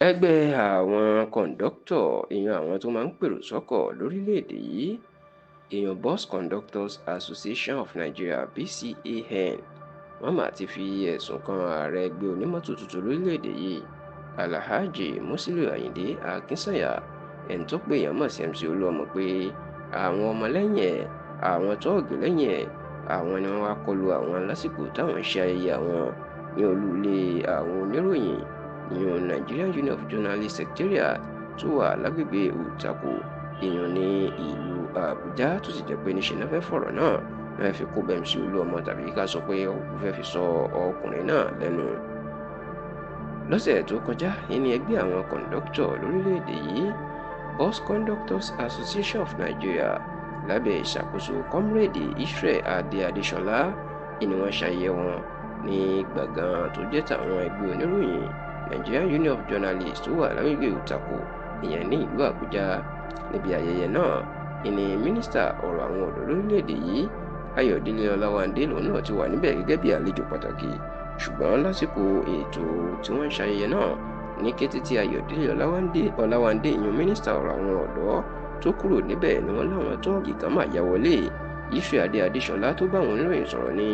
Ẹgbẹ́ àwọn kọ̀ńdọ́tọ̀ ìyẹn àwọn tó máa ń pèrò sọ́kọ̀ lórílẹ̀‐èdè yìí ìyẹn Bus Conductors Association of Nigeria BCAN wọ́n mà ti fi ẹ̀sùn kan ààrẹ ẹgbẹ́ onímọ́tò tuntun lórílẹ̀‐èdè yìí Alhaji Musiliu Ayinde Akinsanya ẹni tó pè yàn mọ̀ sí MC Olúọmọ pé àwọn ọmọlẹ́yìn ẹ̀ àwọn tọ́ọ̀gì lẹ́yìn ẹ̀ àwọn ni wọ́n wá kọlu àwọn lásìkò táwọn ṣe ayẹyẹ àwọn ní olú ilé àwọn oníròyìn ìyẹn Nigerian Union of Journalists Secretariat tó wà lágbègbè Utako ìyẹn ní ìlú Àbújá tó sì jẹ́ pé níṣẹ́ náà fẹ́ fọ̀rọ̀ náà wọ́n fi kó MC Olúọmọ tàbí ká sọ pé ó fẹ́ fi sọ ọkùnrin náà lẹ́nu. Lọ́sẹ̀ tó kọjá ní ẹgbẹ́ àwọn kọ̀ńdọ́tọ̀ lórílẹ̀‐èdè yìí Bus Conductors Association of Nigeria lábẹ́ ìṣàkóso Comrade Israel Adéṣọlá ni wọ́n ṣayẹyẹ wọn ní gbọ̀ngàn tó jẹ́ tàwọn ẹgbẹ́ oníròyìn Nigerian Union of Journalists tó wà lágbègbè Utako ìyẹn ní ìlú Àbújá. Níbi ayẹyẹ náà ìní mínísítà ọ̀rọ̀ àwọn ọ̀dọ́ lórílẹ̀‐èdè yìí Ayọ̀délé Ọláwándé lòun náà ti wà níbẹ̀ gẹ́gẹ́ bí àlejò pàtàkì ṣùgbọ́n lásìkò ètò tí wọ́n ń ṣayẹyẹ náà ní kété tí Ayọ̀délé Ọláwándé ìyẹn mínísítà ọ̀rọ̀ àwọn ọ̀dọ́ tó kúrò níbẹ̀ ni wọ́n láwọn tọ́ọ̀gì kan máa ya wọlé. Israel Adéṣọlá tó bá àwọn oníròyìn sọ̀rọ̀ ní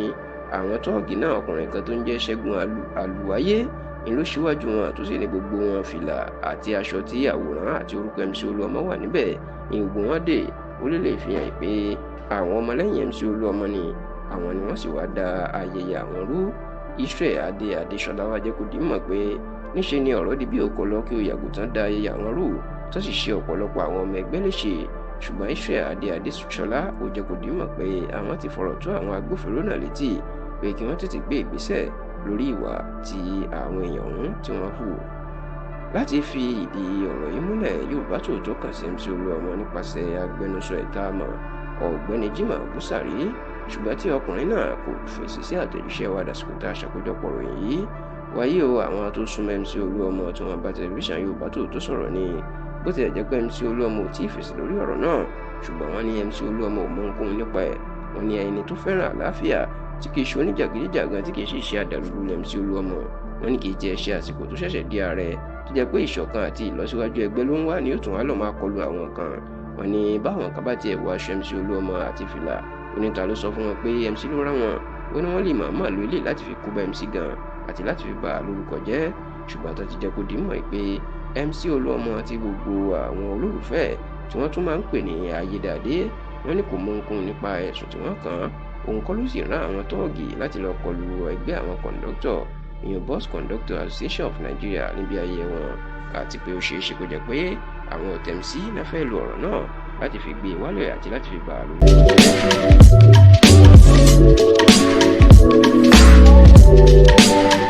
àwọn tọ́ọ̀gì náà ọkùnrin kan tó ń jẹ́ Ṣẹ́gun Àlùwáyé ni ló ṣíwájú wọn tó sì ní gbogbo wọn fìlà àti aṣọ tí àwòrán àti orúkọ MC Olúọmọ wà níbẹ̀ ní gbogbo wọn dé ó lè fi hàn pé àwọn ọmọlẹ́yìn MC Olúọmọ ni àwọn ni wọ́n sì wá da ayẹyẹ àwọn rú. Israel Adéṣọlá wá jẹ́ kó di mọ̀ pé níṣe ni ọ̀rọ̀ di bí òkò lọ kí ó yàgò tán da ayẹyẹ àwọn rú tó sì ṣe ọ̀pọ̀lọpọ̀ àwọn ọmọ ẹgbẹ́ léṣe ṣùgbọ́n Israel Adéṣọlá ó jẹ́ kó di mọ̀ pé àwọn ti fọ̀rọ̀ tó àwọn agbófinró náà létí pé kí wọ́n tètè gbé ìgbésẹ̀ lórí ìwà tí àwọn èèyàn ọ̀hún tí wọ́n hù. Láti fi ìdí ọ̀rọ̀ yìí múlẹ̀ Yorùbá Tòótọ́ kàn sí MC Olúọmọ nípasẹ̀ agbẹnusọ ìtààmọ̀ ọ̀gbẹ́ni Jimoh Busari ṣùgbọ́n tí ọkùnrin náà kò fèsì sí àtẹ̀jíṣẹ́ wa dàsìkò tá a ṣàkójọpọ̀ ròyìn yìí. Wáyé o àwọn tó súnmọ́ MC Olúọmọ tí wọ́n bá tẹlifíṣàn Yorùbá Tòótọ́ sọ̀rọ̀ ni bó tilẹ̀ jẹ́ pé MC Olúọmọ ò tí ì fèsì lórí ọ̀rọ̀ náà ṣùgbọ́n wọ́n ní MC Olúọmọ ò mọ ohunkóhun nípa ẹ̀. Wọ́n ní ẹni tó fẹ́ràn àlàáfíà tí kìí ṣe oníjàgídíjàgan tí kìí ṣe iṣẹ́ àdàlúrú MC Olúọmọ. Wọ́n ní kìí jẹ́ iṣẹ́ àsìkò tó ṣẹ̀ṣẹ̀ di ààrẹ tó jẹ́ pé ìṣọ̀kan àti ìlọsíwájú ẹgbẹ́ ló ń wá ní ó tún wá lọ́ọ́ máa kọlu àwọn kan. Wọ́n ní báwọn kan bá tiẹ̀ wọ aṣọ MC Olúọmọ àti fìlà oníta ló sọ fún wọn pé MC ló rán wọn. Ó ní wọ́n lè máa lo ilé láti fi kó bá MC gan àti láti fi bà á lórúkọ jẹ́ ṣùgbọ́n tó ti jẹ́ kó dì mọ̀ pé MC Olúọmọ àti gbogbo àwọn olólùfẹ́ tí wọ́n tún máa ń pè ní ayédàdé wọ́n ní kò mọ ohunkóhun nípa ẹ̀sùn tí wọ́n kàn án. Òun kọ́ ló sì rán àwọn tọ́ọ̀gì láti lọ kọlu ẹgbẹ́ àwọn kọ̀ńdọ́tọ̀ ìyẹn Bus Conductors Association of Nigeria níbi ayẹyẹ wọn àti pé ó ṣeé ṣe kó jẹ́ pé àwọn ọ̀tẹ̀mísí náà fẹ́ lo ọ̀rọ̀ náà láti fi gbé e wálẹ̀ àti láti fi bà á lórúkọ jẹ́.